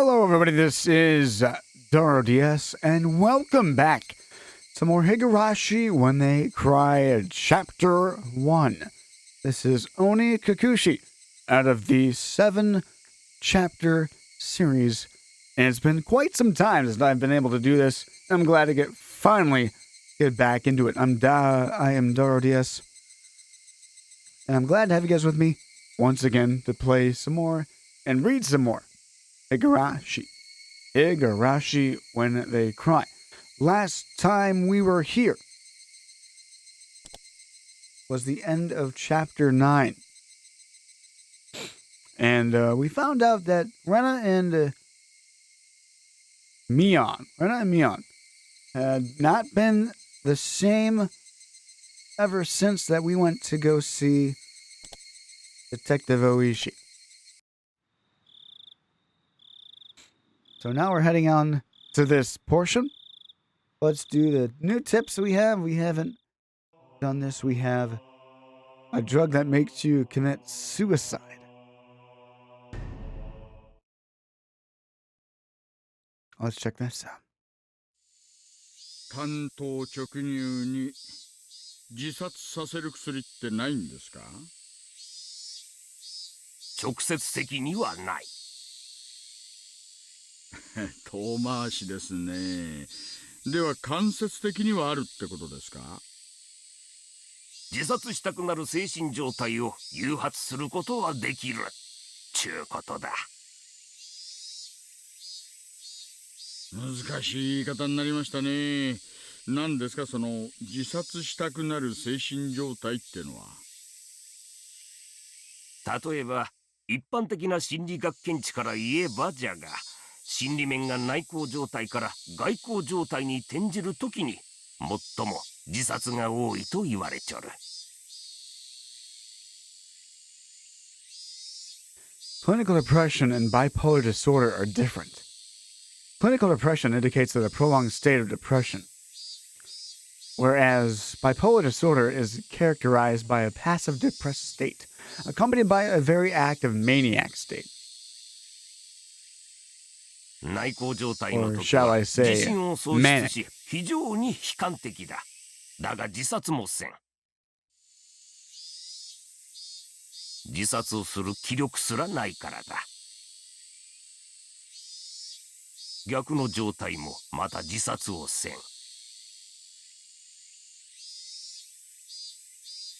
Hello, everybody. This is Daaro DS, and welcome back to more Higurashi When They Cry, Chapter 1. This is Onikakushi out of the 7-chapter series, and it's been quite some time since I've been able to do this. I'm glad to finally get back into it. I am Daaro DS, and I'm glad to have you guys with me once again to play some more and read some more Higurashi When They Cry. Last time we were here was the end of chapter 9. And we found out that Rena and Mion had not been the same ever since that we went to go see Detective Oishi. So now we're heading on to this portion. Let's do the new tips we have. We haven't done this. We have a drug that makes you commit suicide. Let's check this out. 関東直入に自殺させる薬ってないんですか？直接的にはない。遠回しですね。では間接的にはあるってことですか？自殺したくなる精神状態を誘発することはできるちゅうことだ。難しい言い方になりましたね。何ですかその自殺したくなる精神状態ってのは。例えば一般的な心理学見地から言えばじゃが、心理面が内向状態から外向状態に転じるときに最も自殺が多いと言われちょる。Clinical depression and bipolar disorder are different. Clinical depression indicates that a prolonged state of depression, whereas bipolar disorder is characterized by a passive depressed state, accompanied by a very active maniac state. 内向状態の Or 時 shall は I 自 say, 信を喪失 manic. し非常に悲観的だ。だが自殺もせん。自殺をする気力すらないからだ。逆の状態もまた自殺をせん。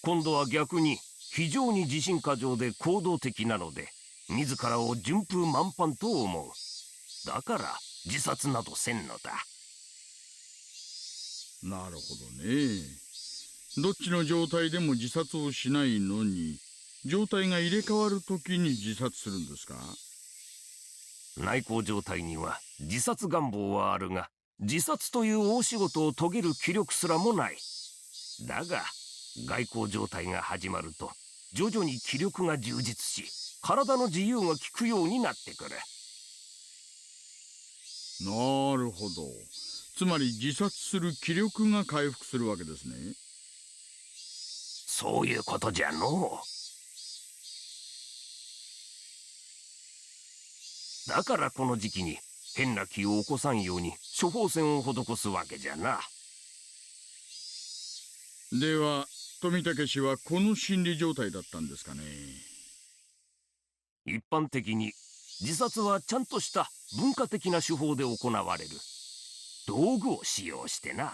今度は逆に非常に自信過剰で行動的なので自らを順風満帆と思う。だから自殺などせんのだ。なるほどね。どっちの状態でも自殺をしないのに、状態が入れ替わるときに自殺するんですか？内向状態には自殺願望はあるが、自殺という大仕事を遂げる気力すらもない。だが外向状態が始まると徐々に気力が充実し、体の自由が利くようになってくる。なるほど。つまり自殺する気力が回復するわけですね。そういうことじゃのう。だからこの時期に変な気を起こさんように処方箋を施すわけじゃな。では富武氏はこの心理状態だったんですかね。一般的に自殺はちゃんとした文化的な手法で行われる。道具を使用してな。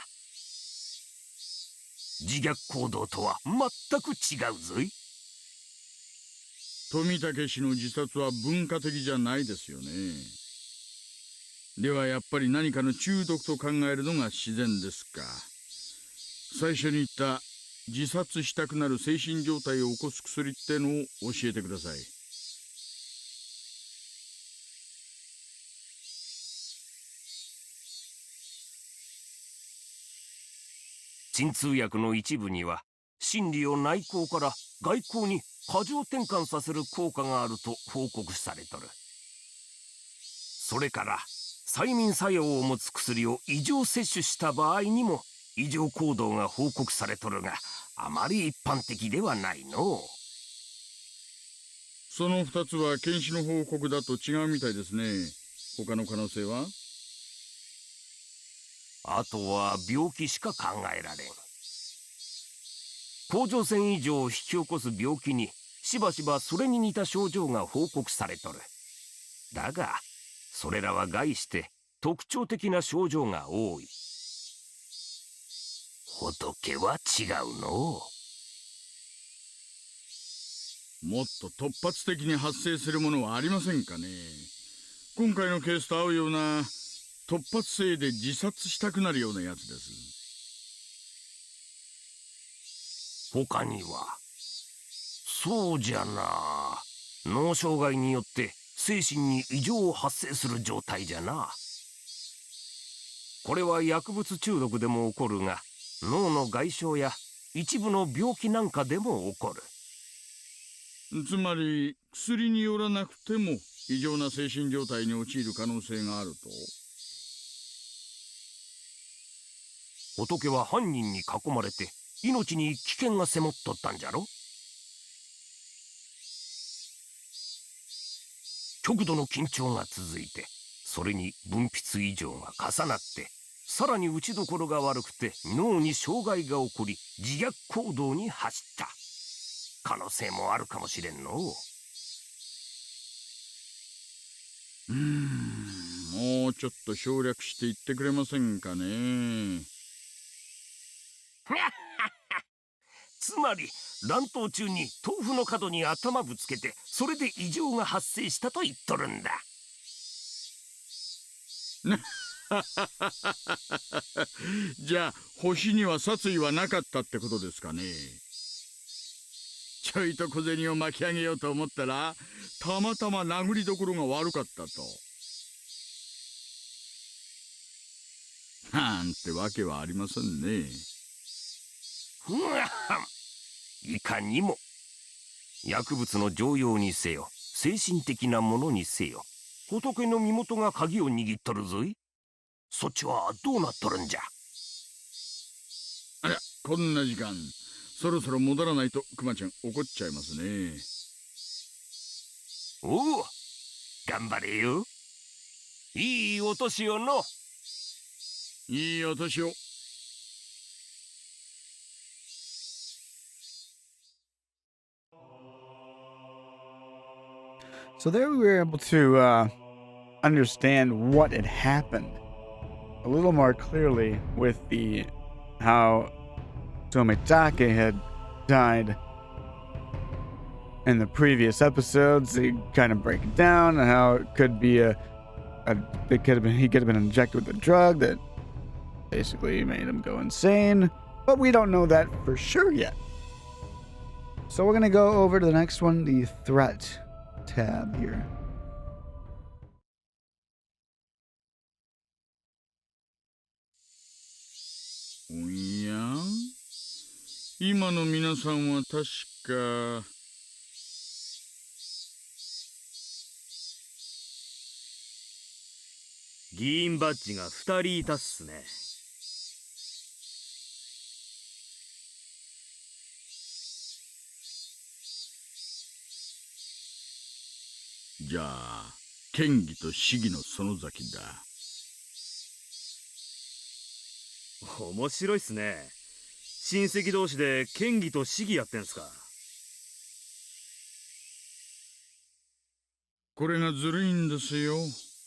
自虐行動とは全く違うぞい。富武氏の自殺は文化的じゃないですよね。ではやっぱり何かの中毒と考えるのが自然ですか。最初に言った自殺したくなる精神状態を起こす薬ってのを教えてください。鎮痛薬の一部には心理を内向から外向に過剰転換させる効果があると報告されとる。それから催眠作用を持つ薬を異常摂取した場合にも異常行動が報告されとるが、あまり一般的ではないのう。その2つは検視の報告だと違うみたいですね。他の可能性は？あとは病気しか考えられん。甲状腺異常を引き起こす病気にしばしばそれに似た症状が報告されとる。だがそれらは概して特徴的な症状が多い。仏は違うのう。もっと突発的に発生するものはありませんかね。今回のケースと合うような突発性で自殺したくなるようなやつです。他には？そうじゃな。脳障害によって精神に異常を発生する状態じゃな。これは薬物中毒でも起こるが、脳の外傷や一部の病気なんかでも起こる。つまり薬によらなくても異常な精神状態に陥る可能性があると？仏は犯人に囲まれて命に危険が迫っとったんじゃろ。極度の緊張が続いて、それに分泌異常が重なって、さらに打ちどころが悪くて脳に障害が起こり、自虐行動に走った可能性もあるかもしれんのう。もうちょっと省略して言ってくれませんかね。つまり乱闘中に豆腐の角に頭ぶつけて、それで異常が発生したと言っとるんだ。じゃあ星には殺意はなかったってことですかね。ちょいと小銭を巻き上げようと思ったら、たまたま殴りどころが悪かったと。なんてわけはありませんね。いかにも。薬物の常用にせよ、精神的なものにせよ、仏の身元が鍵を握っとるぞい。そっちはどうなっとるんじゃ。あら、こんな時間、そろそろ戻らないとクマちゃん怒っちゃいますね。おお、頑張れよ。いいお年をの。いいお年を。So there we were able to understand what had happened a little more clearly with the how Tomitake had died in the previous episodes. They kind of break it down and how it could be he could have been injected with a drug that basically made him go insane, but we don't know that for sure yet. So we're gonna go over to the next one, the threat tab here.おや？今の皆さんは確か。議員バッジが2人いたっすね。じゃあ県議と市議の園崎だ。面白いっすね。親戚同士で県議と市議やってんすか。これがずるいんですよ。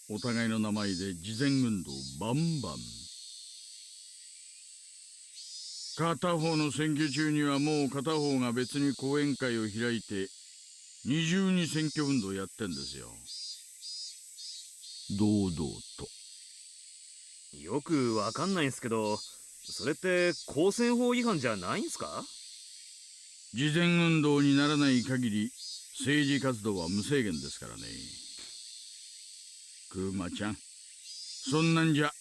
お互いの名前で慈善運動バンバン。片方の選挙中にはもう片方が別に講演会を開いて二重に選挙運動やってんですよ。堂々と。よくわかんないんすけど、それって公選法違反じゃないんすか？慈善運動にならない限り政治活動は無制限ですからね。クマちゃん、そんなんじゃ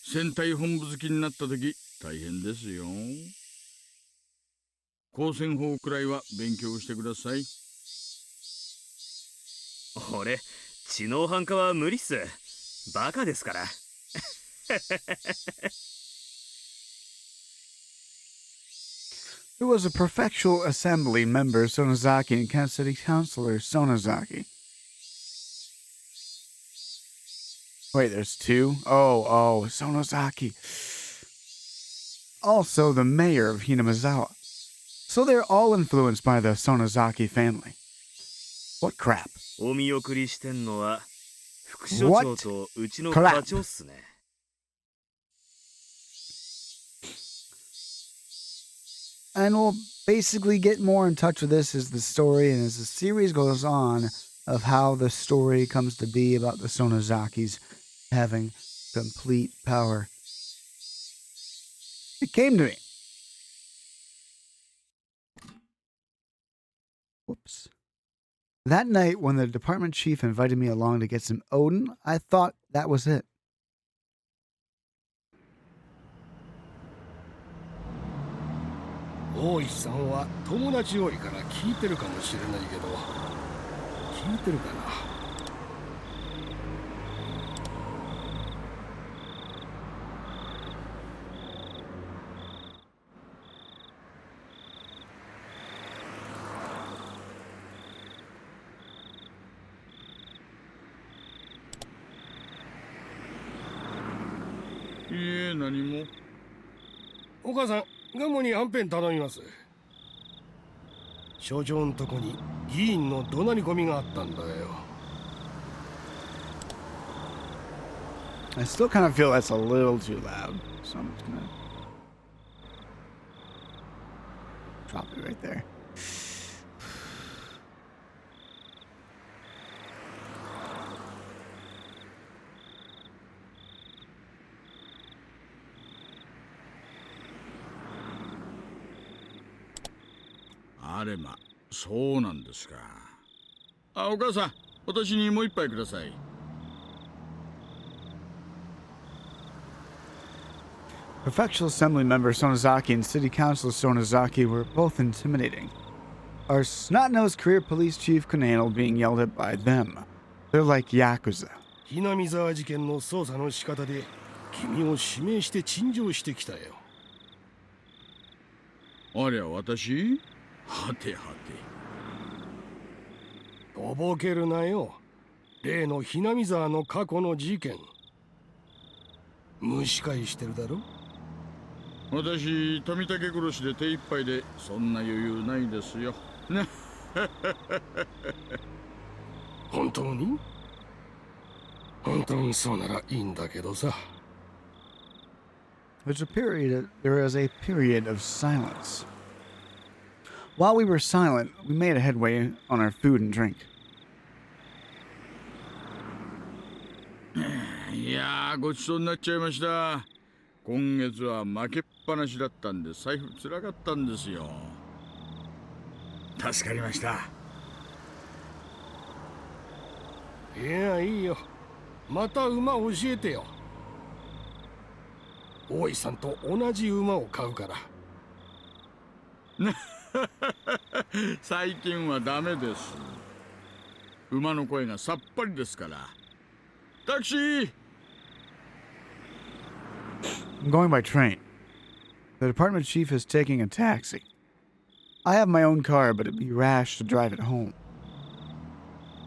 選対本部好きになった時大変ですよ。公選法くらいは勉強してください。俺、知能犯科は無理っす。バカですから。It was a prefectural assembly member Sonozaki and Kansas City Councilor Sonozaki. Wait, there's two? Oh, Sonozaki. Also the mayor of Hinamizawa. So they're all influenced by the Sonozaki family. What crap? お見送りしてんのは副所長とうちの課長っすね。And we'll basically get more in touch with this as the story and as the series goes on of how the story comes to be about the Sonozakis having complete power. It came to me. Whoops. That night when the department chief invited me along to get some Odin, I thought that was it. 大石さんは友達多いから聞いてるかもしれないけど、聞いてるかな。いえ、何も。お母さん、ガモにはんぺん頼みます。所長んとこに議員の怒鳴り込みがあったんだよ。I still kind of feel that's a little too loud, so I'm just gonna drop it right there. あれま、そうなんですか。あ、お母さん、私にもう一杯ください。Prefectural Assembly member Sonozaki and City Councilor Sonozaki were both intimidating. Our snot-nosed career police chief Kanano being yelled at by them. They're like Yakuza. Hinamizawa 事件の捜査の仕方で君を指名して陳情してきたよ。ありゃ、私？はてはて。とぼけるなよ。例のHinamizawaの過去の事件。蒸し返してるだろ。私、富武殺しで手一杯でそんな余裕ないですよ。ね。本当に？本当にそうならいいんだけどさ。There was a period of silence. While we were silent, we made a headway on our food and drink. いやー、ごちそうになっちゃいました。今月は負けっぱなしだったんで財布つらかったんですよ。助かりました。いや、いいよ。また馬教えてよ。大井さんと同じ馬を買うから。最近はダメです。馬の声がさっぱりですから。タクシー！ I'm going by train. The department chief is taking a taxi. I have my own car, but it'd be rash to drive it home.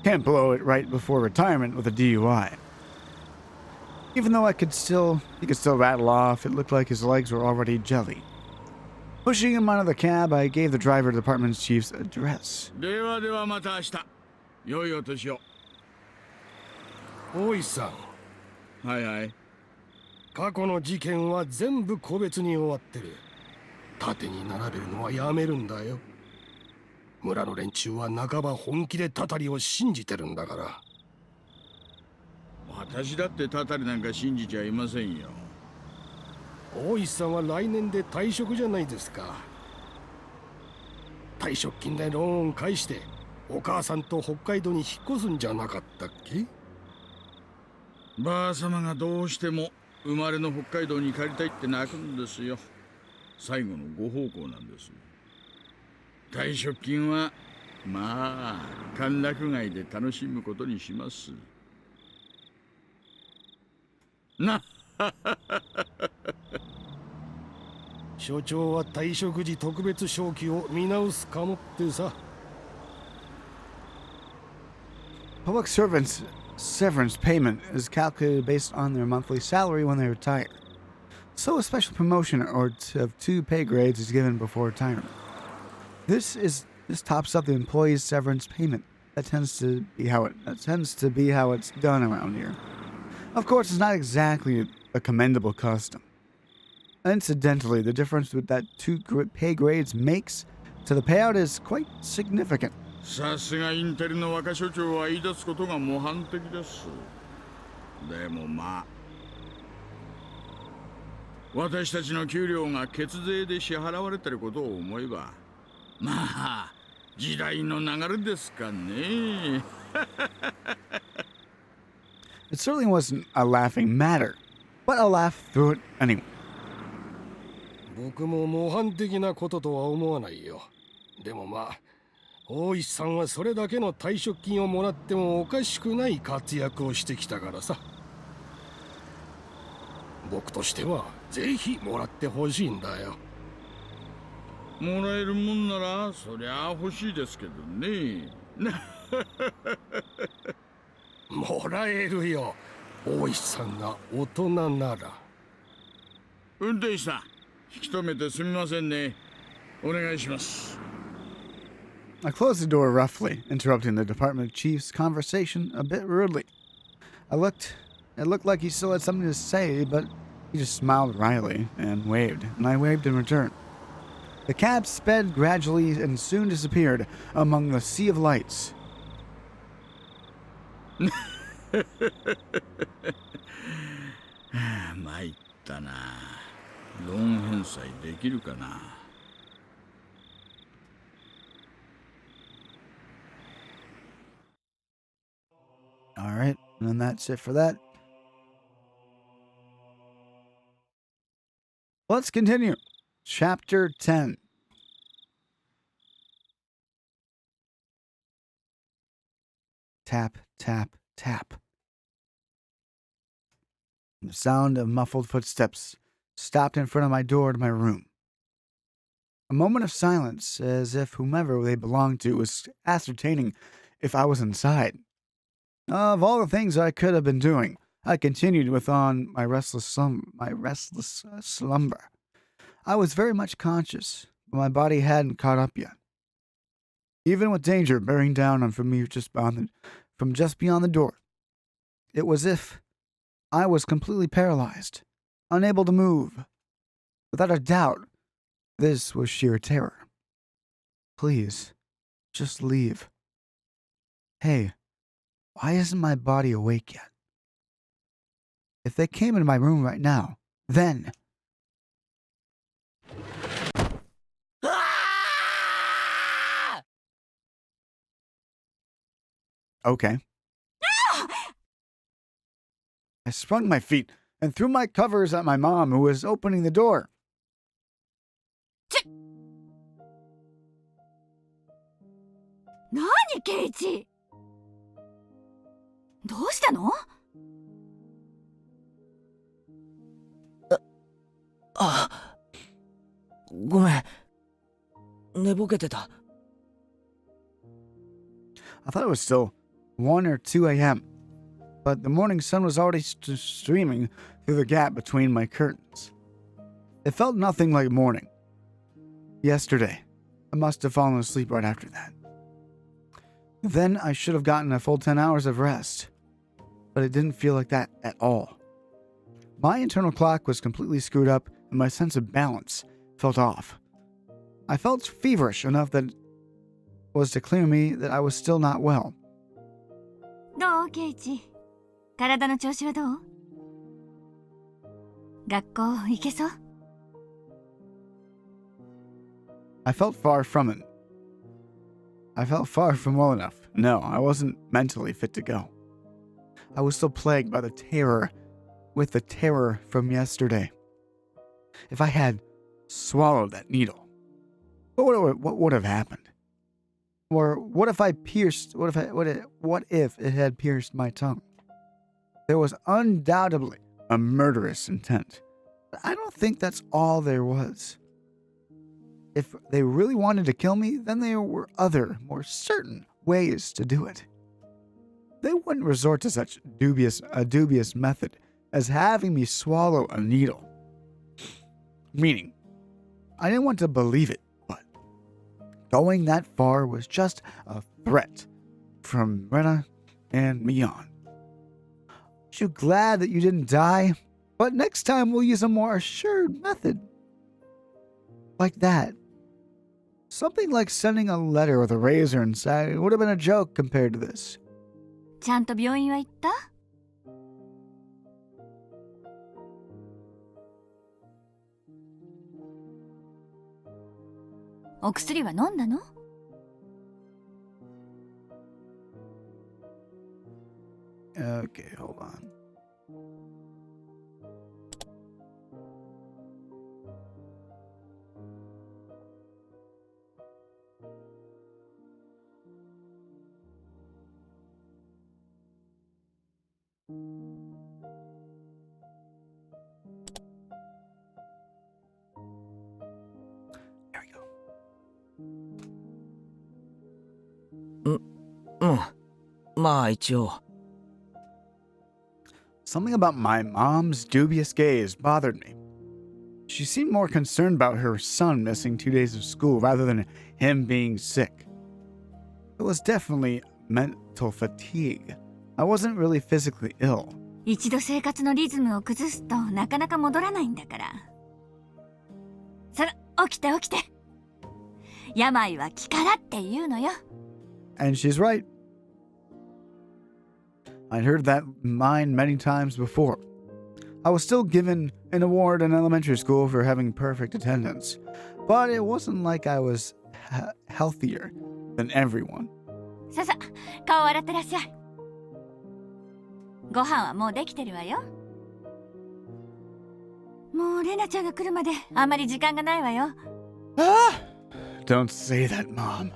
Can't blow it right before retirement with a DUI. Even though he could still rattle off, it looked like his legs were already jelly. Pushing him out of the cab, I gave the driver the department chief's address. ではではまた明日。良いお年を。大井さん。はいはい。過去の事件は全部個別に終わってる。縦に並べるのはやめるんだよ。村の連中は半ば本気でタタリを信じてるんだから。私だってタタリなんか信じちゃいませんよ。大石さんは来年で退職じゃないですか。退職金でローン返してお母さんと北海道に引っ越すんじゃなかったっけ？ばあ様がどうしても生まれの北海道に帰りたいって泣くんですよ。最後のご奉公なんです。退職金はまあ歓楽街で楽しむことにします。な所長は退職時特別昇給を見直すかもってさ。Public servants severance payment is calculated based on their monthly salary when they retire. So a special promotion of 2 pay grades is given before retirement. This tops up the employee's severance payment. That tends to be how it's done around here. Of course, it's not exactly a commendable custom. Incidentally, the difference with that 2 pay grades makes to the payout is quite significant. さすがインテリの若所長は言い出すことが模範的です。でもまあ、私たちの給料が血税で支払われてることを思えば、まあ時代の流れですかね。It certainly wasn't a laughing matter, but I'll laugh through it anyway. 僕も模範的なこととは思わないよ。でもまあ、大石さんはそれだけの退職金をもらってもおかしくない活躍をしてきたからさ。僕としてはぜひもらってほしいんだよ。もらえるもんならそりゃ欲しいですけどね。もらえるよ。大石さんが大人なら。運転手さん、引き止めてすみませんね。お願いします。I closed the door roughly, interrupting the department chief's conversation a bit rudely. It looked like he still had something to say, but he just smiled wryly and waved, and I waved in return. The cab sped gradually and soon disappeared among the sea of lights. 参ったな。ローン返済できるかな。All right, and that's it for that. Let's continue. Chapter 10. Tap, tap, tap. The sound of muffled footsteps stopped in front of my door to my room. A moment of silence, as if whomever they belonged to was ascertaining if I was inside. Of all the things I could have been doing, I continued with my restless slumber. I was very much conscious, but my body hadn't caught up yet. Even with danger bearing down on me from just beyond the door, it was as if I was completely paralyzed, unable to move. Without a doubt, this was sheer terror. Please, just leave. Hey, why isn't my body awake yet? If they came into my room right now, then... Okay. I sprung to my feet and threw my covers at my mom, who was opening the door. 何ケイチ、どうしたの？あ、ごめん。寝ぼけてた。I thought it was still 1 or 2 a.m., but the morning sun was already streaming through the gap between my curtains. It felt nothing like morning. Yesterday, I must have fallen asleep right after that. Then I should have gotten a full 10 hours of rest, but it didn't feel like that at all. My internal clock was completely screwed up and my sense of balance felt off. I felt feverish enough that it was to clear me that I was still not well. どうケイチ、体の調子はどう？学校行けそう？ I felt far from it. I felt far from well enough. No, I wasn't mentally fit to go. I was still plagued by the terror from yesterday. If I had swallowed that needle, what would have happened? Or what if it had pierced my tongue? There was undoubtedly a murderous intent. But I don't think that's all there was. If they really wanted to kill me, then there were other, more certain ways to do it. they wouldn't resort to such a dubious method as having me swallow a needle. Meaning, I didn't want to believe it, but going that far was just a threat from Rena and Mion. Aren't you glad that you didn't die? But next time we'll use a more assured method. Like that. Something like sending a letter with a razor inside would have been a joke compared to this. ちゃんと病院は行った？お薬は飲んだの？ Okay, hold on. There we go. まあ一応。 Something about my mom's dubious gaze bothered me. She seemed more concerned about her son missing 2 days of school rather than him being sick. It was definitely mental fatigue. I wasn't really physically ill. 一度生活のリズムを崩すとなかなか戻らないんだから。さら、起きて起きて。病は気からって言うのよ。 And she's right. I'd heard that line many times before. I was still given an award in elementary school for having perfect attendance, but it wasn't like I was healthier than everyone. ささ、顔洗ってらっしゃい。ご飯はもうできてるわよ。もうレナちゃんが来るまであまり時間がないわよ。Don't say that, Mom.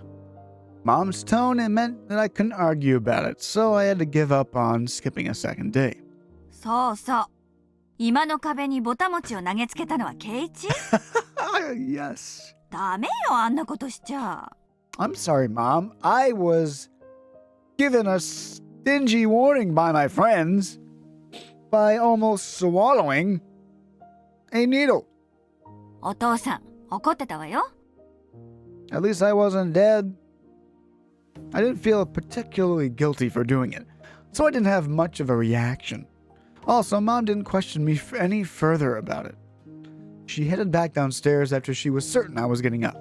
Mom's tone, it meant that I couldn't argue about it, so I had to give up on skipping a second day. そうそう。今の壁にぼたもちを投げつけたのはケイチ？ Yes. ダメよ、あんなことしちゃ。 I'm sorry, Mom. I was given a stingy warning by my friends by almost swallowing a needle. お父さん、怒ってたわよ。 At least I wasn't dead. I didn't feel particularly guilty for doing it, so I didn't have much of a reaction. Also, Mom didn't question me any further about it. She headed back downstairs after she was certain I was getting up.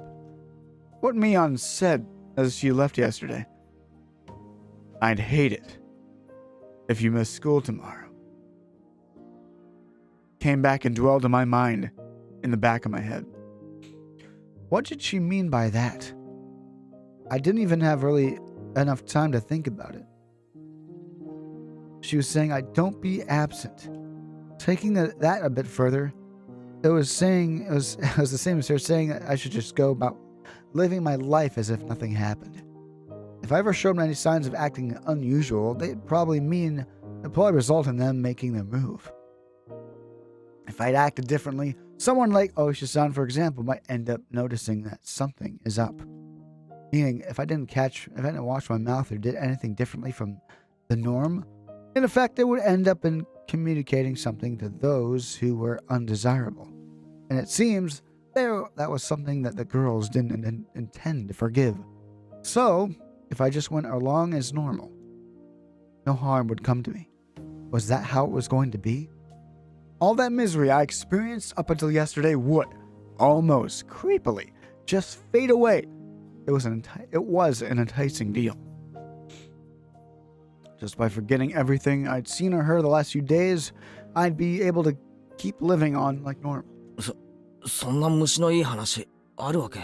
What Mion said as she left yesterday. I'd hate it if you missed school tomorrow. Came back and dwelled in my mind, in the back of my head. What did she mean by that? I didn't even have really enough time to think about it. She was saying, don't be absent. Taking that a bit further, it was the same as her saying that I should just go about living my life as if nothing happened. If I ever showed any signs of acting unusual, it'd probably result in them making their move. If I'd acted differently, someone like Osha-san, for example, might end up noticing that something is up. Meaning, if I didn't wash my mouth or did anything differently from the norm, in effect, it would end up in communicating something to those who were undesirable. And it seems that was something that the girls didn't intend to forgive. So, if I just went along as normal, no harm would come to me. Was that how it was going to be? All that misery I experienced up until yesterday would, almost creepily, just fade away. It was an enticing deal. Just by forgetting everything I'd seen or heard the last few days, I'd be able to keep living on like normal. そんな虫のいい話あるわけ？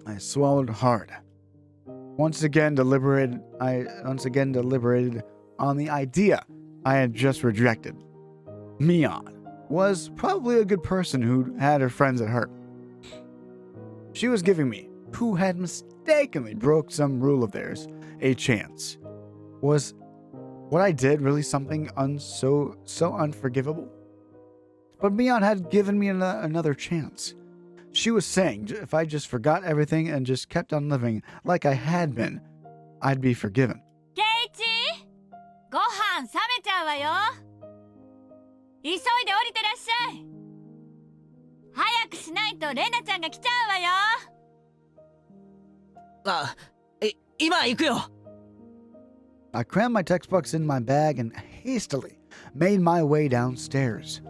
I swallowed hard. Once again deliberated on the idea I had just rejected. Mion was probably a good person who had her friends at heart. She was giving me, who had mistakenly broke some rule of theirs, a chance. Was what I did really something so unforgivable? But Mion had given me another chance. She was saying if I just forgot everything and just kept on living like I had been, I'd be forgiven. ケイチ、ご飯冷めちゃうわよ。急いで降りてらっしゃい。早くしないとレナちゃんが来ちゃうわよ。あ、今行くよ。I crammed my textbooks in my bag and hastily made my way downstairs.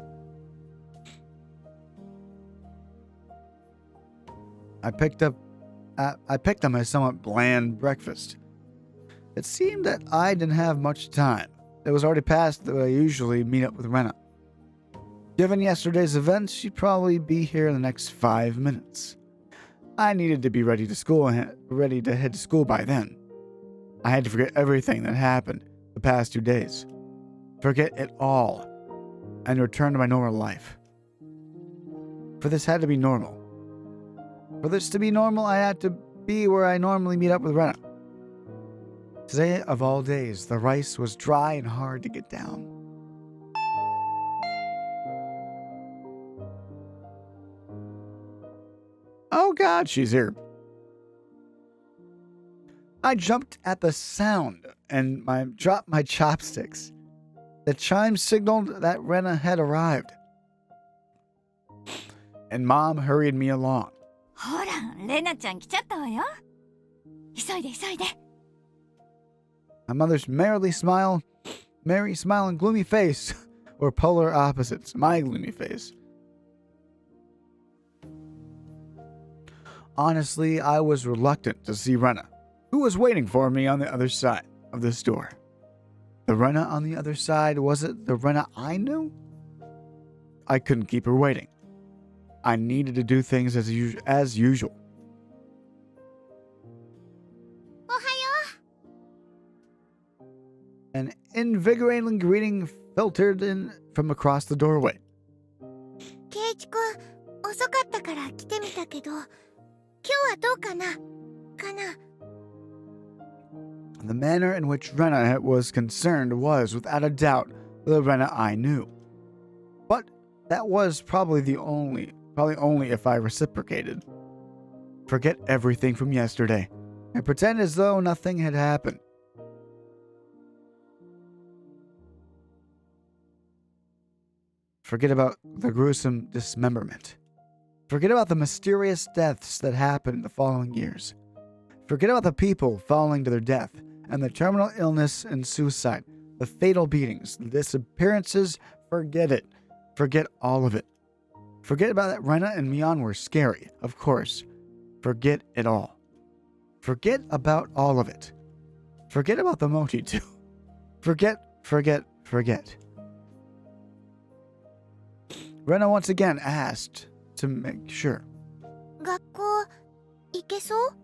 I picked them a somewhat bland breakfast. It seemed that I didn't have much time. It was already past that I usually meet up with Rena. Given yesterday's events, she'd probably be here in the next 5 minutes. I needed to be ready to head to school by then. I had to forget everything that happened the past 2 days. Forget it all and return to my normal life. For this had to be normal. For this to be normal, I had to be where I normally meet up with Rena. Today of all days, the rice was dry and hard to get down. Oh God, she's here. I jumped at the sound and dropped my chopsticks. The chime signaled that Rena had arrived. And Mom hurried me along. ほら、レナちゃん来ちゃったわよ。急いで急いで。My mother's merry smile and gloomy face were polar opposites. My gloomy face. Honestly, I was reluctant to see Rena, who was waiting for me on the other side of the store. The Rena on the other side, was it the Rena I knew? I couldn't keep her waiting. I needed to do things as usual. An invigorating greeting filtered in from across the doorway. ケイイチ君、遅かったから来てみたけど、今日はどうかな？The manner in which Rena was concerned was, without a doubt, the Rena I knew. But that was probably only if I reciprocated. Forget everything from yesterday and pretend as though nothing had happened. Forget about the gruesome dismemberment. Forget about the mysterious deaths that happened the following years. Forget about the people falling to their death and the terminal illness and suicide, the fatal beatings, the disappearances. Forget it. Forget all of it. Forget about that Rena and Mion were scary, of course. Forget it all. Forget about all of it. Forget about the Mochi too. Forget. Rena once again asked to make sure. 学校行けそう？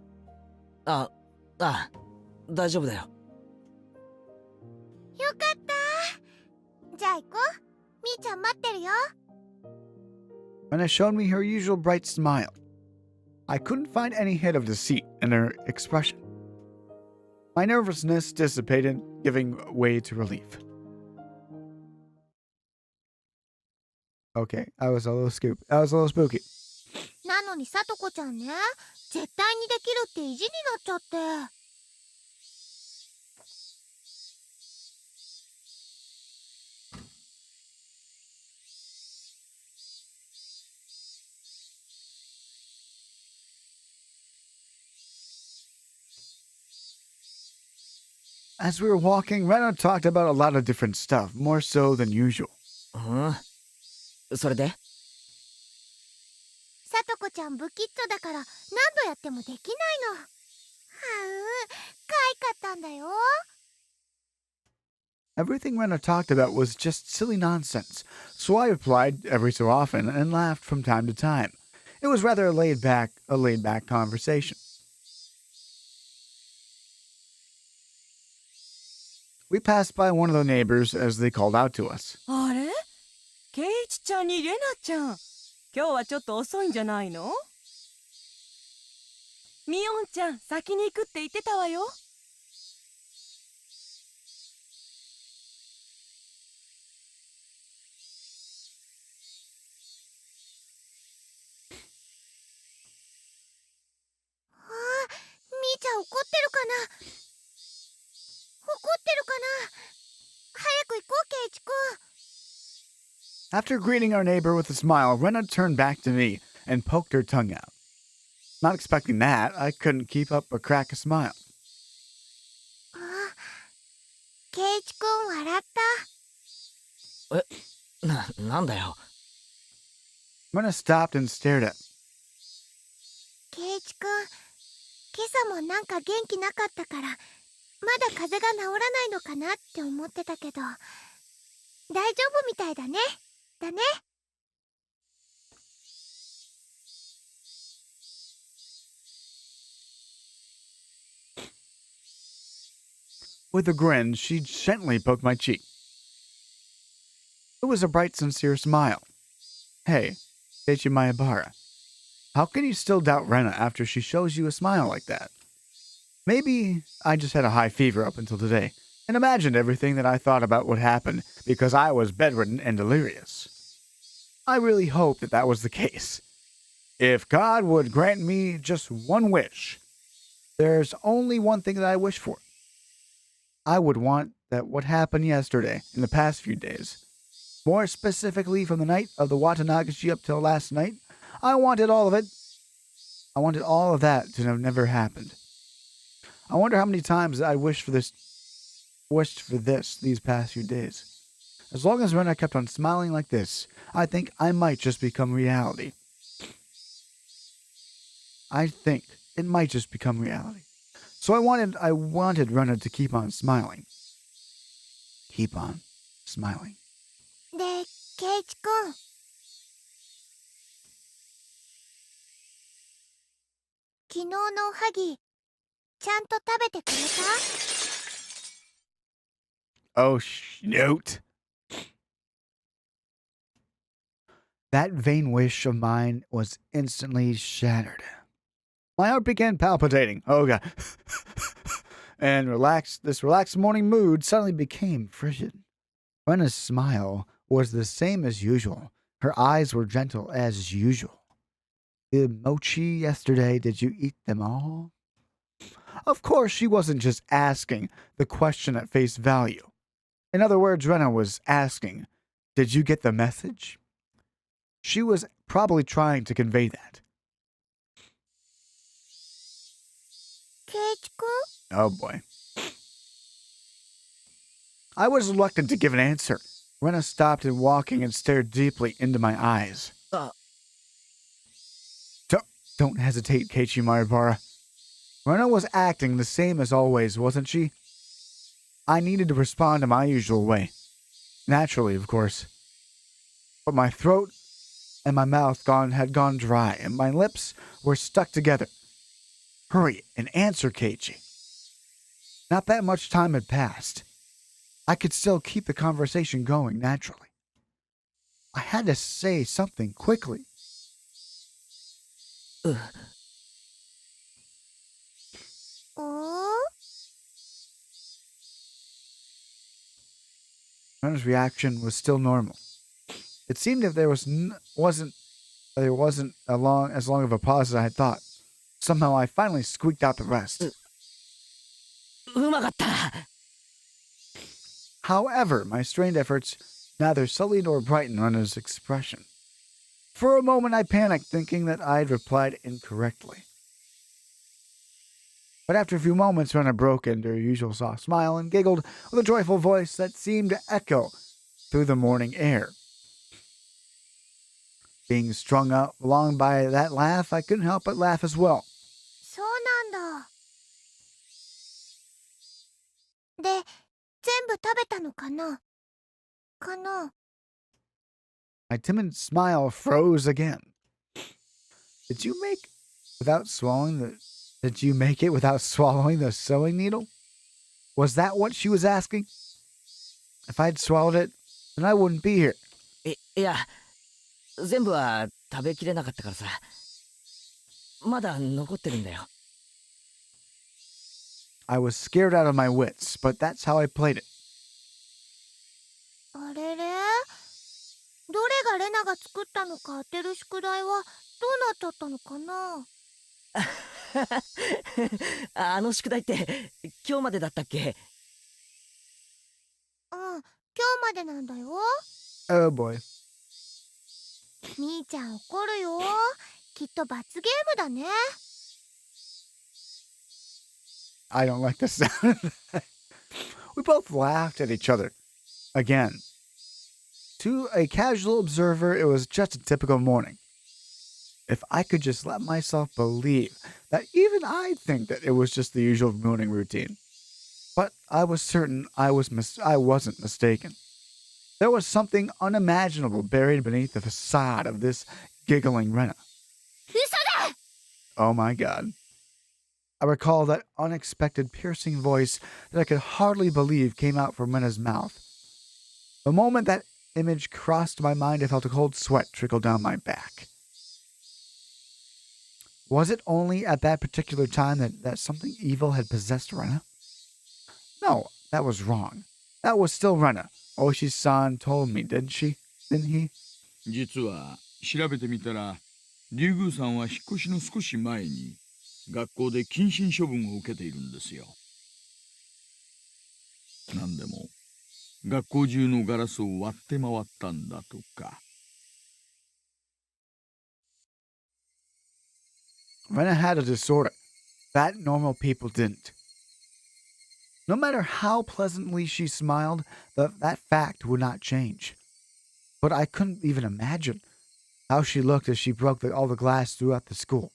あ、大丈夫だよ。よかった。じゃあ行こう。みーちゃん待ってるよ。Rena showed me her usual bright smile. I couldn't find any hint of deceit in her expression. My nervousness dissipated, giving way to relief. Okay, I was a little spooky. なのにさとこちゃんね、絶対にできるって意地になっちゃって。As we were walking, Rena talked about a lot of different stuff, more so than usual. それで？さとこちゃん不吉祥だから何度やってもできないの。はかいかったんだよ。Everything Rena talked about was just silly nonsense, so I replied every so often and laughed from time to time. It was rather a laid-back conversation. We passed by one of the neighbors as they called out to us. あれ？ケイチちゃんにレナちゃん。今日はちょっと遅いんじゃないの？ミオンちゃん、先に行くって言ってたわよ。みーちゃん怒ってるかな？ After greeting our neighbor with a smile, Rena turned back to me and poked her tongue out. Not expecting that, I couldn't keep up or crack a smile. ケイイチくん笑った。なんだよ。Rena stopped and stared at me. ケイイチくん、今朝もなんか元気なかったから、まだ風邪が治らないのかなって思ってたけど、大丈夫みたいだね。だね。With a grin, she gently poked my cheek. It was a bright, sincere smile. Hey, Keiichi Maebara, how can you still doubt Rena after she shows you a smile like that? Maybe I just had a high fever up until today and imagined everything that I thought about would happen because I was bedridden and delirious. I really hope that that was the case. If God would grant me just one wish, there's only one thing that I wish for. I would want that what happened yesterday in the past few days, more specifically from the night of the Watanagashi up till last night, I wanted all of it. I wanted all of that to have never happened. I wonder how many times I wished for this these past few days. As long as Rena kept on smiling like this, I think I might just become reality. I think it might just become reality. So I wanted Rena to keep on smiling. Keep on smiling. で、ケイイチくん。昨日のおはぎ、ちゃんと食べてくれた？ Oh, note. That vain wish of mine was instantly shattered. My heart began palpitating. Oh, God. And this relaxed morning mood suddenly became frigid. Rena's smile was the same as usual. Her eyes were gentle as usual. The mochi yesterday, did you eat them all? Of course, she wasn't just asking the question at face value. In other words, Rena was asking, did you get the message? She was probably trying to convey that. ケイイチくん？ Oh boy. I was reluctant to give an answer. Rena stopped in walking and stared deeply into my eyes. Don't hesitate, Keiichi Maebara. Rena was acting the same as always, wasn't she? I needed to respond in my usual way. Naturally, of course. But my throat and my mouth had gone dry, and my lips were stuck together. Hurry and answer, Keiichi. Not that much time had passed. I could still keep the conversation going naturally. I had to say something quickly. Rena's reaction was still normal. It seemed if there wasn't as long of a pause as I had thought. Somehow I finally squeaked out the rest. However, my strained efforts neither sullied nor brightened Rena's expression. For a moment I panicked, thinking that I had replied incorrectly. But after a few moments, Rena broke into her usual soft smile and giggled with a joyful voice that seemed to echo through the morning air. Being strung up along by that laugh, I couldn't help but laugh as well. そうなんだ。で、全部食べたのかな？かな？ My timid smile froze again. Did you make it without swallowing the sewing needle? Was that what she was asking? If I'd swallowed it, then I wouldn't be here. いや、全部は食べきれなかったからさ。まだ残ってるんだよ。I was scared out of my wits, but that's how I played it. あれれ？どれがレナが作ったのか当てる宿題はどうなっちゃったのかな？あの宿題って今日までだったっけ？うん、今日までなんだよ。Oh boy. みーちゃん怒るよ。きっと罰ゲームだね。I don't like the sound of that. We both laughed at each other. Again. To a casual observer, it was just a typical morning. If I could just let myself believe that even I'd think that it was just the usual morning routine. But I was certain I wasn't mistaken. There was something unimaginable buried beneath the facade of this giggling Rena. 嘘だ! Oh my god. I recall that unexpected piercing voice that I could hardly believe came out from Rena's mouth. The moment that image crossed my mind, I felt a cold sweat trickle down my back. Was it only at that particular time that something evil had possessed Rena? No, that was wrong. That was still Rena. Oishi-san told me, didn't he? 実は調べてみたら、リュウグウさんは引っ越しの少し前に学校で謹慎処分を受けているんですよ。なんでも学校中のガラスを割って回ったんだとか。Rena had a disorder that normal people didn't. No matter how pleasantly she smiled, that fact would not change. But I couldn't even imagine how she looked as she broke all the glass throughout the school.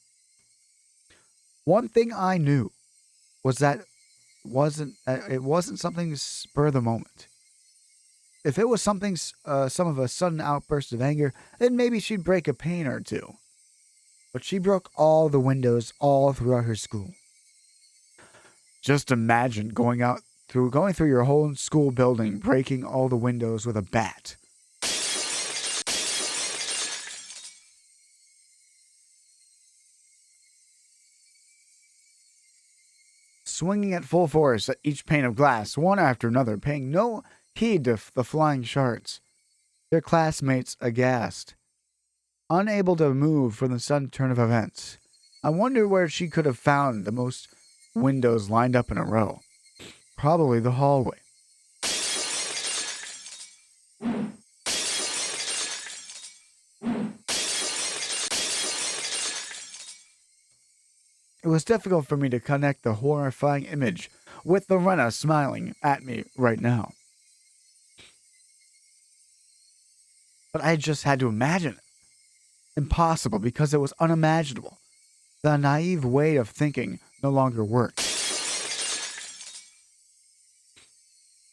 One thing I knew was that it wasn't something spur of the moment. If it was something, some of a sudden outburst of anger, then maybe she'd break a pane or two. But she broke all the windows all throughout her school. Just imagine going through your whole school building, breaking all the windows with a bat. Swinging at full force at each pane of glass, one after another, paying no heed to the flying shards. Their classmates aghast, unable to move from the sudden turn of events. I wonder where she could have found the most windows lined up in a row. Probably the hallway. It was difficult for me to connect the horrifying image with the Rena smiling at me right now. But I just had to imagine it. Impossible, because it was unimaginable. The naive way of thinking no longer worked.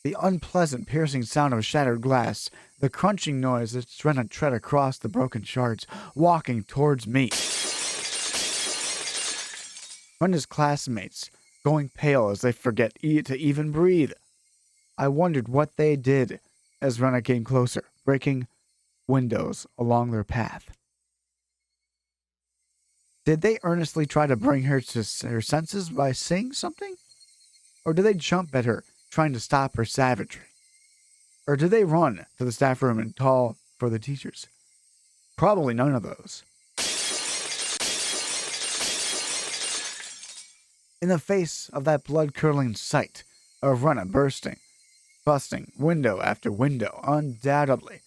The unpleasant piercing sound of shattered glass, the crunching noise as Rena tread across the broken shards, walking towards me. Rena's classmates, going pale as they forget to even breathe. I wondered what they did as Rena came closer, breaking windows along their path. Did they earnestly try to bring her to her senses by saying something? Or did they jump at her, trying to stop her savagery? Or did they run to the staff room and call for the teachers? Probably none of those. In the face of that blood-curdling sight of Rena busting window after window, undoubtedly,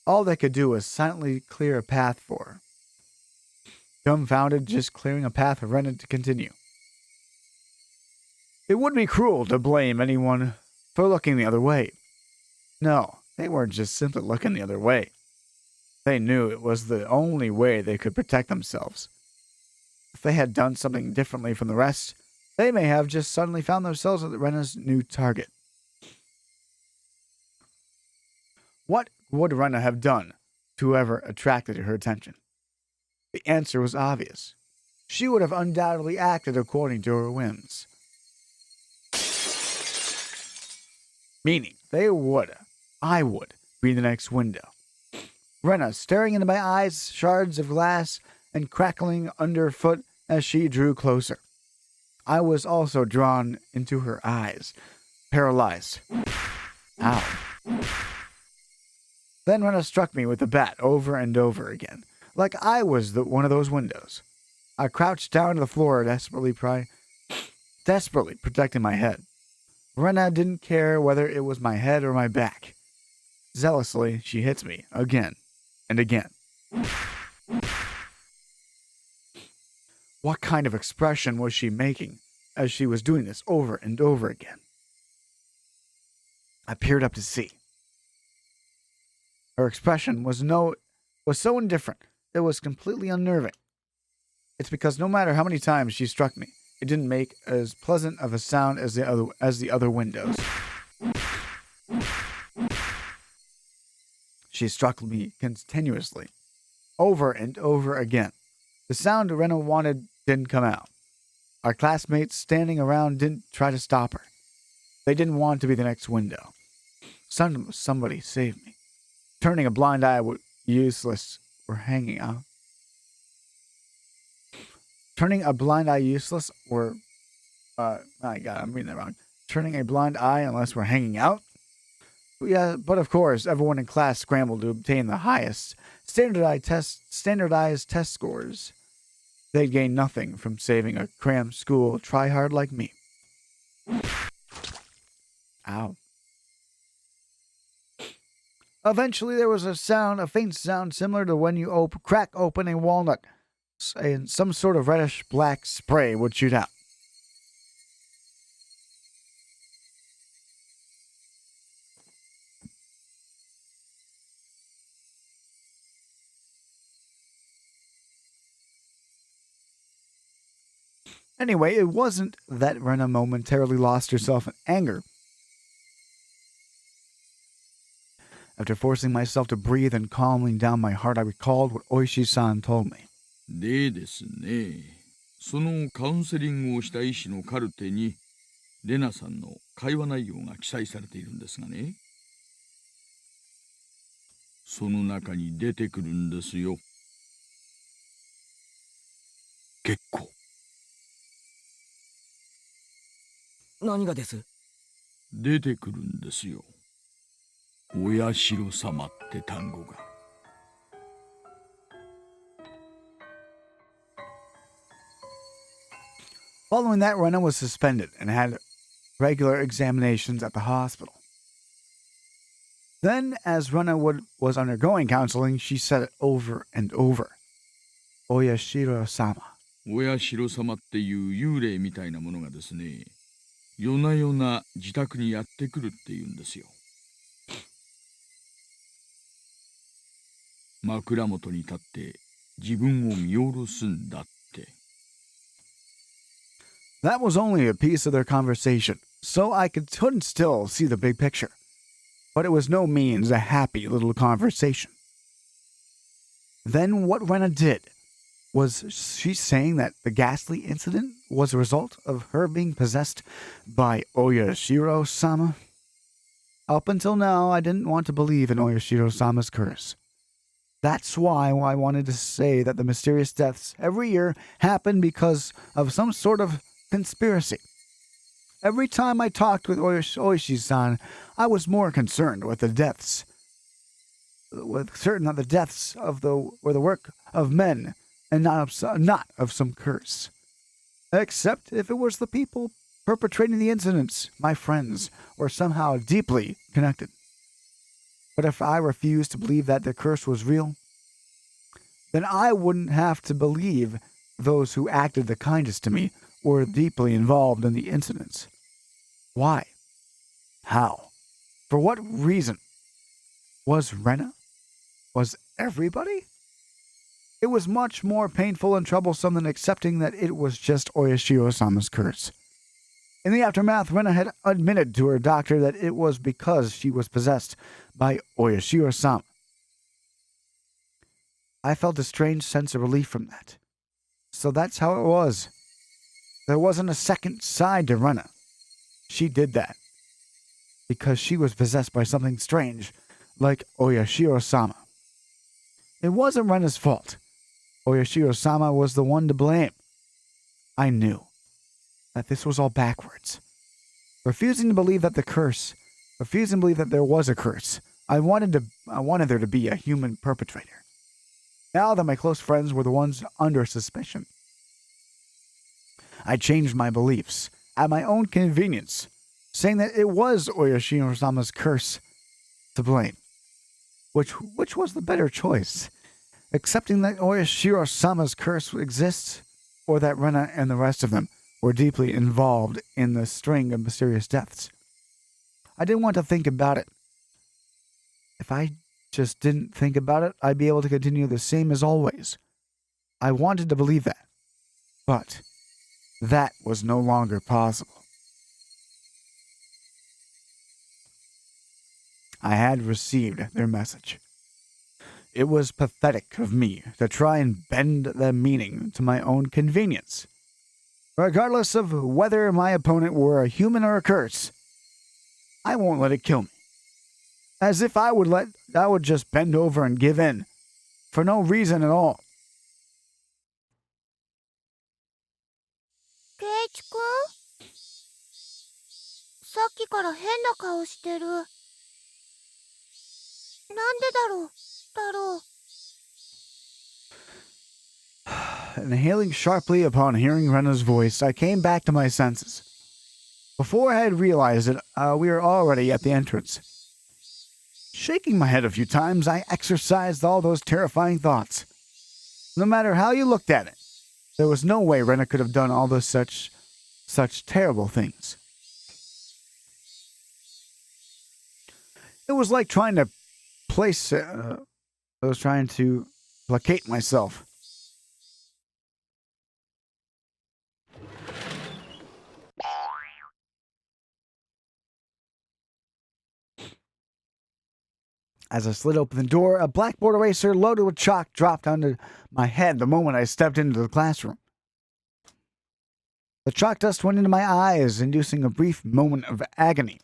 all they could do was silently clear a path for her. Dumbfounded, just clearing a path for Rena to continue. It would be cruel to blame anyone for looking the other way. No, they weren't just simply looking the other way. They knew it was the only way they could protect themselves. If they had done something differently from the rest, they may have just suddenly found themselves at Rena's new target. What would Rena have done to whoever attracted her attention? The answer was obvious. She would have undoubtedly acted according to her whims. Meaning, I would, be the next window. Rena staring into my eyes, shards of glass, and crackling underfoot as she drew closer. I was also drawn into her eyes, paralyzed. Ow. Then Rena struck me with the bat over and over again, like I was one of those windows. I crouched down to the floor, desperately protecting my head. Rena didn't care whether it was my head or my back. Zealously, she hits me again and again, What kind of expression was she making as she was doing this over and over again? I peered up to see. Her expression was so indifferent, it was completely unnerving. It's because no matter how many times she struck me, it didn't make as pleasant of a sound as the other windows. She struck me continuously, over and over again. The sound Rena wanted didn't come out. Our classmates standing around didn't try to stop her. They didn't want to be the next window. Somebody save me. Turning a blind eye useless or hanging out. Turning a blind eye useless or... my God, I'm reading that wrong. Turning a blind eye unless we're hanging out? Yeah, but of course, everyone in class scrambled to obtain the highest standardized test scores. They'd gain nothing from saving a crammed school tryhard like me. Ow. Eventually, there was a faint sound similar to when you crack open a walnut, and some sort of reddish-black spray would shoot out. Anyway, it wasn't that Rena momentarily lost herself in anger. After forcing myself to breathe and calming down my heart, I recalled what Oishi-san told me. でですね、そのカウンセリングをした医師のカルテに、レナさんの会話内容が記載されているんですがね。その中に出てくるんですよ。結構。何がです？出てくるんですよ。お社様って単語が。Following that, Rena was suspended and had regular examinations at the hospital. Then, as Rena was undergoing counseling, she said it over and over. Oyashiro-sama. お社様っていう幽霊みたいなものがですね、夜な夜な自宅にやってくるっていうんですよ。枕元に立って自分を見下ろすんだって。That was only a piece of their conversation, so I couldn't still see the big picture. But it was no means a happy little conversation. Then what Rena did, was she saying that the ghastly incident was a result of her being possessed by Oyashiro-sama? Up until now, I didn't want to believe in Oyashiro-sama's curse. That's why I wanted to say that the mysterious deaths every year happen because of some sort of conspiracy. Every time I talked with Oishi-san, I was more concerned with the deaths. Certain that the deaths were the work of men and not of some curse. Except if it was the people perpetrating the incidents, my friends, were somehow deeply connected. But if I refused to believe that the curse was real, then I wouldn't have to believe those who acted the kindest to me were deeply involved in the incidents. Why? How? For what reason? Was Rena? Was everybody? It was much more painful and troublesome than accepting that it was just Oyashiro-sama's curse. In the aftermath, Rena had admitted to her doctor that it was because she was possessed by Oyashiro-sama. I felt a strange sense of relief from that. So that's how it was. There wasn't a second side to Rena. She did that because she was possessed by something strange, like Oyashiro-sama. It wasn't Rena's fault. Oyashiro-sama was the one to blame. I knew that this was all backwards. Refusing to believe that there was a curse, I wanted there to be a human perpetrator. Now that my close friends were the ones under suspicion, I changed my beliefs at my own convenience, saying that it was Oyashiro-sama's curse to blame. Which was the better choice? accepting that Oyashiro-sama's curse exists, or that Rena and the rest of them were deeply involved in the string of mysterious deaths. I didn't want to think about it. If I just didn't think about it, I'd be able to continue the same as always. I wanted to believe that, but that was no longer possible. I had received their message. It was pathetic of me to try and bend the meaning to my own convenience. Regardless of whether my opponent were a human or a curse, I won't let it kill me. As if I would just bend over and give in, for no reason at all. ケイチ君、さっきから変な顔してる。なんでだろう、太郎。Inhaling sharply upon hearing Rena's voice, I came back to my senses. Before I had realized it, we were already at the entrance. Shaking my head a few times, I exorcised all those terrifying thoughts. No matter how you looked at it, there was no way Rena could have done all those such terrible things. It was like trying to I was trying to placate myself. As I slid open the door, a blackboard eraser loaded with chalk dropped onto my head the moment I stepped into the classroom. The chalk dust went into my eyes, inducing a brief moment of agony.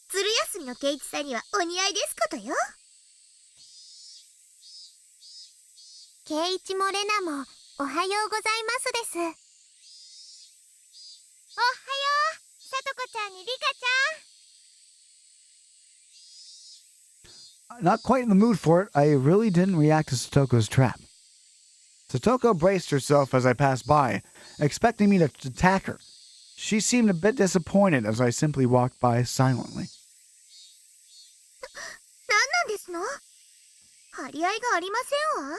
ずる休みのケイチさんにはお似合いですことよ。ケイチもレナもおはようございますです。おはよう、さとこちゃんにリカちゃん。 Not quite in the mood for it, I really didn't react to Satoko's trap. Satoko braced herself as I passed by, expecting me to attack her. She seemed a bit disappointed as I simply walked by silently. 何なんですの？張り合いがありませんわ。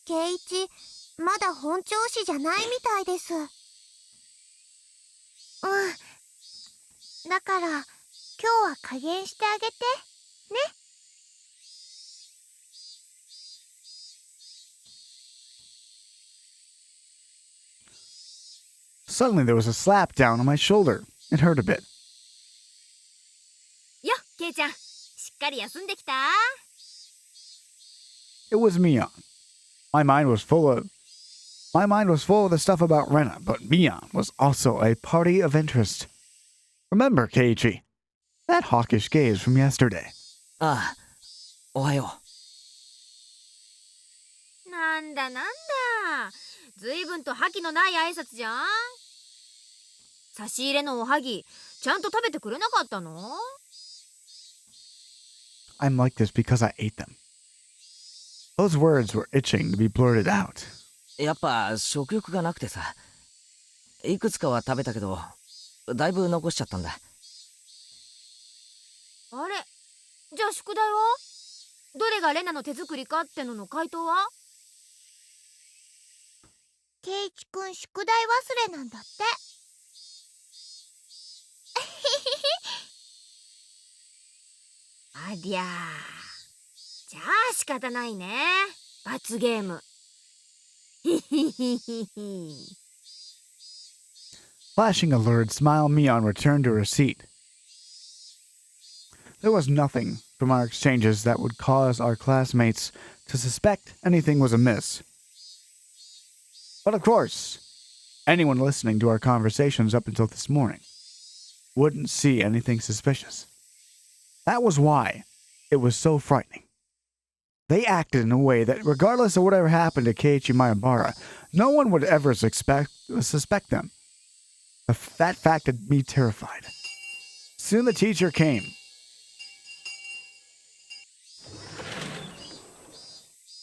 ケイチ、まだ本調子じゃないみたいです。だから、今日は加減してあげて、ね。Suddenly there was a slap down on my shoulder. It hurt a bit. よっ、ケイちゃん、しっかり休んできた？ It was Mion. My mind was full of the stuff about Rena, but Mion was also a party of interest. Remember, Keiichi, that hawkish gaze from yesterday. ああ、おはよなんだなんだ、ずいぶんと覇気のない挨拶じゃん。差し入れのおはぎ、ちゃんと食べてくれなかったの？ I'm like this because I ate them. Those words were itching to be blurted out. う。やっぱ食欲がなくてさ。いくつかは食べたけど、だいぶ残しちゃったんだ。あれ、じゃあ宿題は？どれがレナの手作りかってのの回答は？ケイチくん宿題忘れなんだって。ありゃー。じゃあ仕方ないね。罰ゲーム。ひひひひひ。Flashing a lurid smile, Mion returned to her seat. There was nothing from our exchanges that would cause our classmates to suspect anything was amiss. But of course, anyone listening to our conversations up until this morning wouldn't see anything suspicious. That was why it was so frightening. They acted in a way that, regardless of whatever happened to Keiichi Maebara, no one would ever suspect them. That fact had me terrified. Soon the teacher came.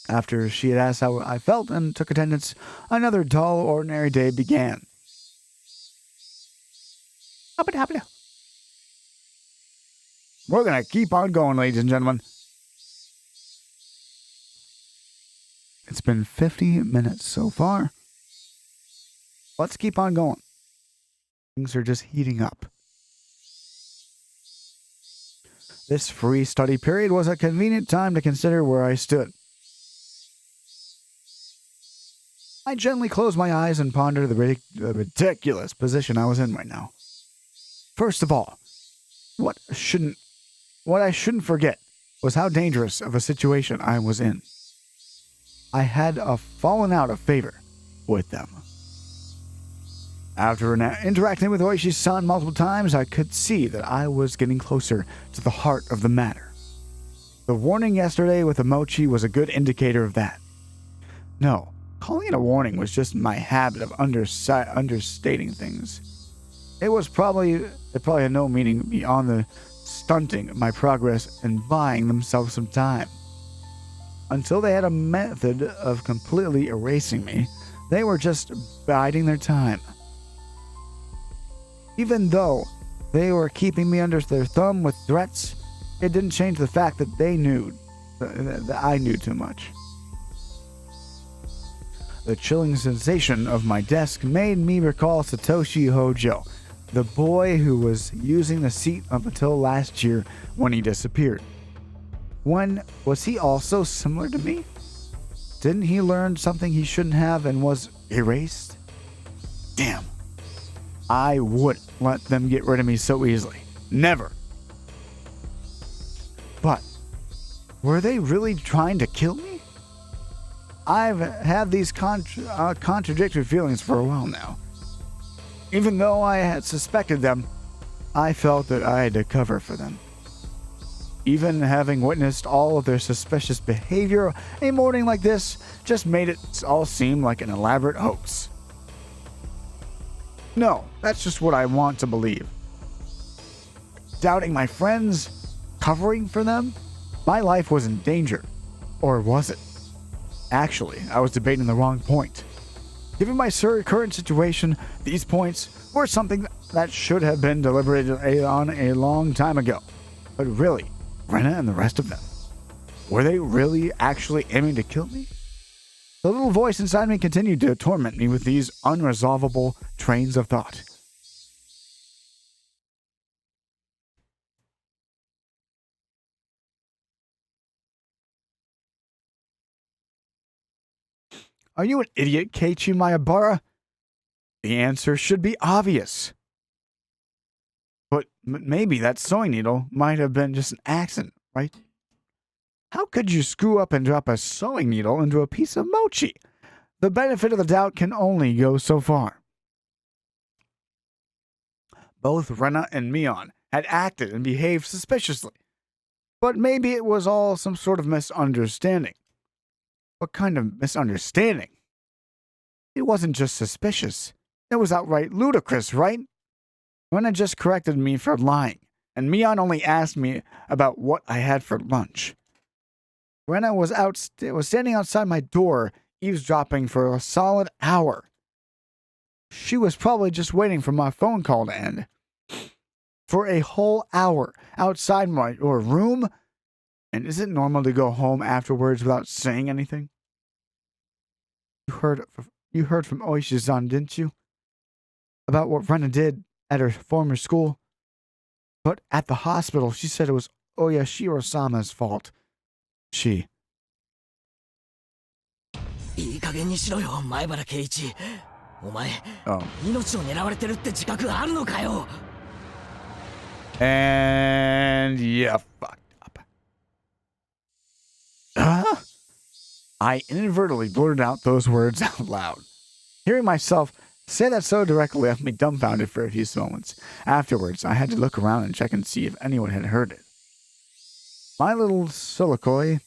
After she had asked how I felt and took attendance, another dull, ordinary day began. We're going to keep on going, ladies and gentlemen. It's been 50 minutes so far. Let's keep on going. Things are just heating up. This free study period was a convenient time to consider where I stood. I gently closed my eyes and pondered the ridiculous position I was in right now. First of all, what I shouldn't forget was how dangerous of a situation I was in. I had fallen out of favor with them. After interacting with Oishi-san multiple times, I could see that I was getting closer to the heart of the matter. The warning yesterday with the mochi was a good indicator of that. No, calling it a warning was just my habit of understating things. It probably had no meaning beyond the stunting my progress and buying themselves some time. Until they had a method of completely erasing me, they were just biding their time. Even though they were keeping me under their thumb with threats, it didn't change the fact that they knew that I knew too much. The chilling sensation of my desk made me recall Satoko Hojo, the boy who was using the seat up until last year when he disappeared. When was he also similar to me? Didn't he learn something he shouldn't have and was erased? Damn. I wouldn't let them get rid of me so easily. Never. But, were they really trying to kill me? I've had these contradictory feelings for a while now. Even though I had suspected them, I felt that I had to cover for them. Even having witnessed all of their suspicious behavior, a morning like this just made it all seem like an elaborate hoax. No, that's just what I want to believe. Doubting my friends, covering for them, my life was in danger. Or was it? Actually, I was debating the wrong point. Given my current situation, these points were something that should have been deliberated on a long time ago. But really, Rena and the rest of them, were they really actually aiming to kill me? The little voice inside me continued to torment me with these unresolvable trains of thought. Are you an idiot, Keiichi Maebara? The answer should be obvious. But maybe that sewing needle might have been just an accident, right? How could you screw up and drop a sewing needle into a piece of mochi? The benefit of the doubt can only go so far. Both Rena and Mion had acted and behaved suspiciously. But maybe it was all some sort of misunderstanding. What kind of misunderstanding? It wasn't just suspicious. It was outright ludicrous, right? Rena just corrected me for lying, and Mion only asked me about what I had for lunch. Rena was standing outside my door, eavesdropping for a solid hour. She was probably just waiting for my phone call to end. For a whole hour outside my room? And is it normal to go home afterwards without saying anything? You heard from Oishi-san, didn't you? About what Rena did at her former school? But at the hospital, she said it was Oyashiro-sama's fault. いい加減にしろよ、前原圭一。お前、命を狙われてるって自覚あるのかよ。And yeah, fucked up. I inadvertently blurted out those words out loud. Hearing myself say that so directly left me dumbfounded for a few moments. Afterwards, I had to look around and check and see if anyone had heard it. My little soliloquy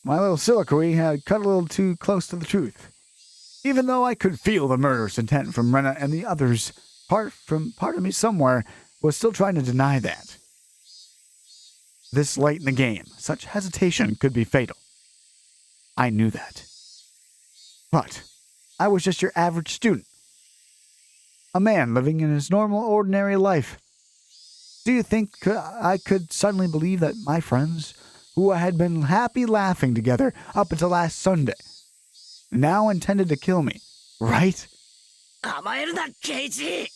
had cut a little too close to the truth. Even though I could feel the murderous intent from Rena and the others, part of me somewhere was still trying to deny that. This late in the game, such hesitation could be fatal. I knew that. But I was just your average student. A man living in his normal, ordinary life. Do you think I could suddenly believe that my friends, who had been happy laughing together up until last Sunday, now intended to kill me, right? 甘えるな、ケイチ!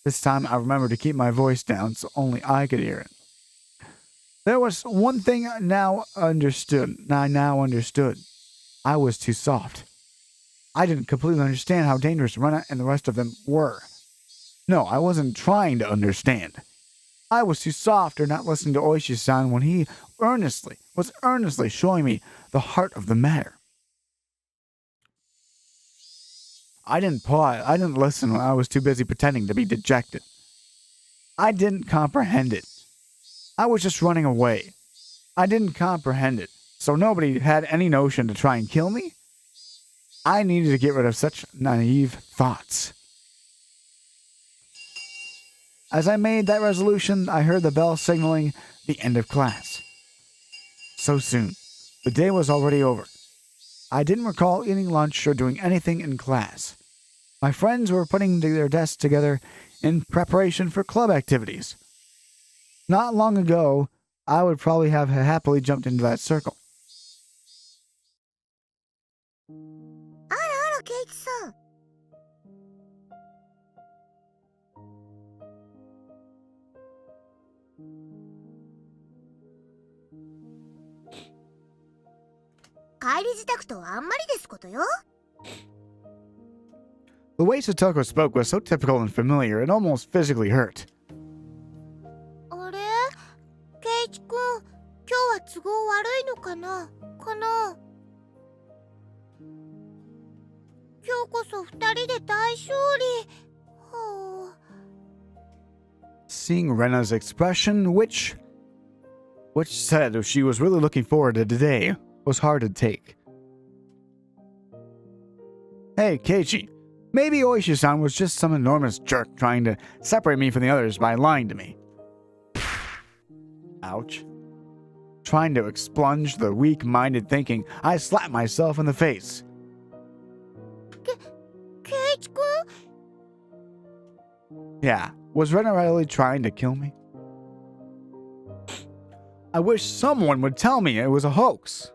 This time I remembered to keep my voice down so only I could hear it. There was one thing I now understood. I was too soft. I didn't completely understand how dangerous Rena and the rest of them were. No, I wasn't trying to understand. I was too soft or not listening to Oishi-san when he was earnestly showing me the heart of the matter. I didn't listen when I was too busy pretending to be dejected. I didn't comprehend it. I was just running away. I didn't comprehend it, so nobody had any notion to try and kill me? I needed to get rid of such naive thoughts. As I made that resolution, I heard the bell signaling the end of class. So soon. The day was already over. I didn't recall eating lunch or doing anything in class. My friends were putting their desks together in preparation for club activities. Not long ago, I would probably have happily jumped into that circle. あらあら、ケイチさん。帰り支度とはあんまりですことよ。The way Satoko spoke was so typical and familiar, it almost physically hurt. あれ？ケイチくん、今日は都合悪いのかな？今日こそ二人で大勝利。はあ。Seeing Rena's expression, which said she was really looking forward to today, was hard to take. Hey, Keiichi, maybe Oishi-san was just some enormous jerk trying to separate me from the others by lying to me. Ouch. Trying to expunge the weak-minded thinking, I slapped myself in the face. ケイチくん？ Yeah, was Rena really trying to kill me? I wish someone would tell me it was a hoax.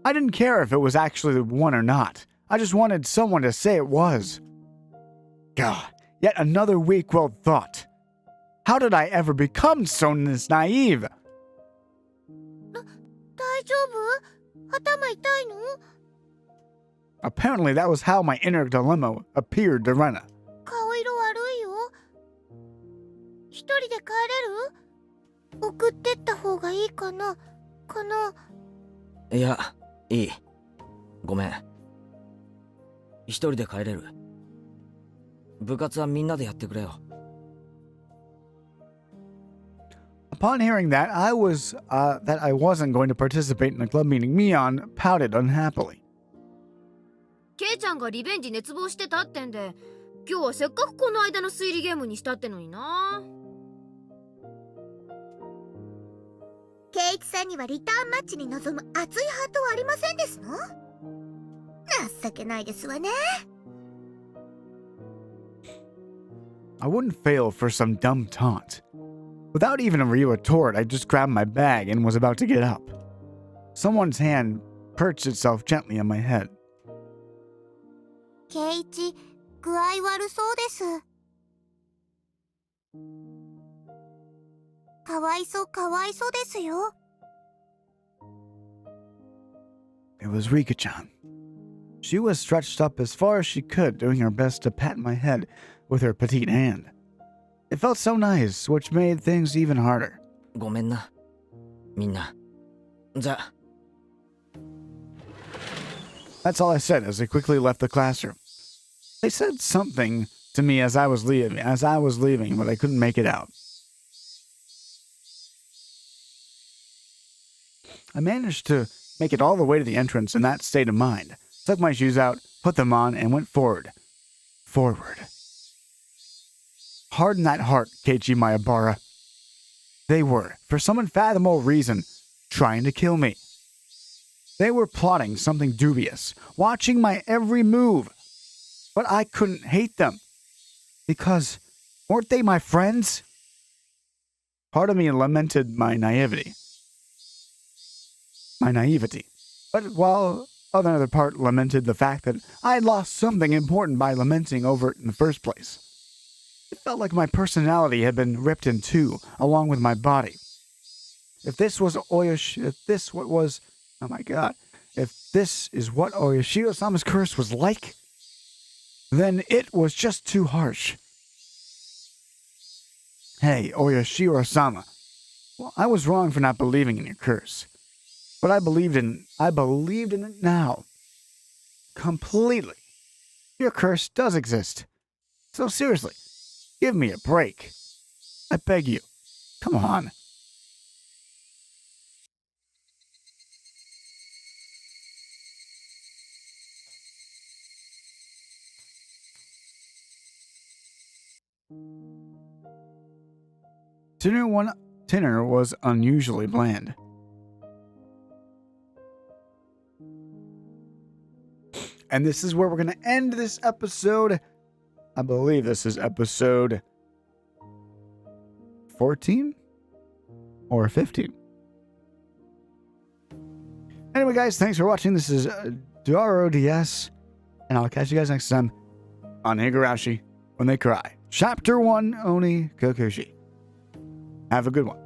I didn't care if it was actually the one or not. I just wanted someone to say it was. God, yet another weak-willed thought. How did I ever become so naive? 大丈夫？頭痛いの？ Apparently that was how my inner dilemma appeared to Rena. 顔色悪いよ。一人で帰れる？送ってった方がいいかな？いや、いい。ごめん。一人で帰れる。部活はみんなでやってくれよ。Upon hearing that, I wasn't going to participate in the club meeting. Mion pouted unhappily. ケイちゃんがリベンジ熱望してたってんで、今日はせっかくこの間の推理ゲームにしたってのにな。ケイチさんにはリターンマッチに臨む熱いハートはありませんですの？情けないですわね。I wouldn't fail for some dumb taunt. Without even a retort, I just grabbed my bag and was about to get up. Someone's hand perched itself gently on my head. ケイチ、具合悪そうです。かわいそうですよ。It was Rika-chan. She was stretched up as far as she could, doing her best to pat my head with her petite hand. It felt so nice, which made things even harder. ごめんな、みんな。じゃ。That's all I said as I quickly left the classroom. They said something to me as I was leaving, but I couldn't make it out. I managed to make it all the way to the entrance in that state of mind, took my shoes out, put them on, and went forward. Harden that heart, Keiichi Maebara. They were, for some unfathomable reason, trying to kill me. They were plotting something dubious, watching my every move. But I couldn't hate them, because Weren't they my friends? Part of me lamented my naivety. But while another part lamented the fact that I had lost something important by lamenting over it in the first place. It felt like my personality had been ripped in two, along with my body. If this is what Oyashiro-sama's curse was like, then it was just too harsh. Hey, Oyashiro-sama. Well, I was wrong for not believing in your curse. But I believed in it now. Completely. Your curse does exist. So seriously, give me a break. I beg you. Come on. Dinner was unusually bland. And this is where we're going to end this episode. I believe this is episode 14 or 15. Anyway, guys, thanks for watching. This is Daaro DS, and I'll catch you guys next time on Higurashi When They Cry. Chapter 1, Onikakushi. Have a good one.